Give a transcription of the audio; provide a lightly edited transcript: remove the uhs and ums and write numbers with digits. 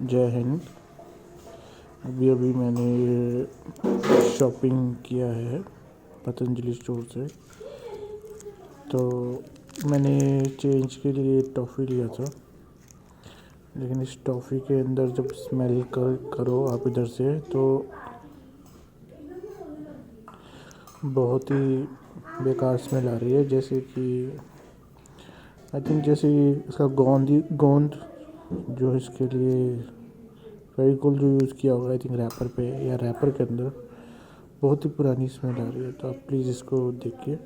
जय हिंद। अभी मैंने शॉपिंग किया है पतंजलि स्टोर से। तो मैंने चेंज के लिए टॉफ़ी लिया था, लेकिन इस टॉफ़ी के अंदर जब स्मेल करो आप इधर से तो बहुत ही बेकार स्मेल आ रही है। जैसे कि आई थिंक जैसे इसका गोंद जो इसके लिए फेविकोल जो यूज़ किया होगा आई थिंक रैपर पे या रैपर के अंदर, बहुत ही पुरानी स्मेल आ रही है। तो आप प्लीज़ इसको देखिए।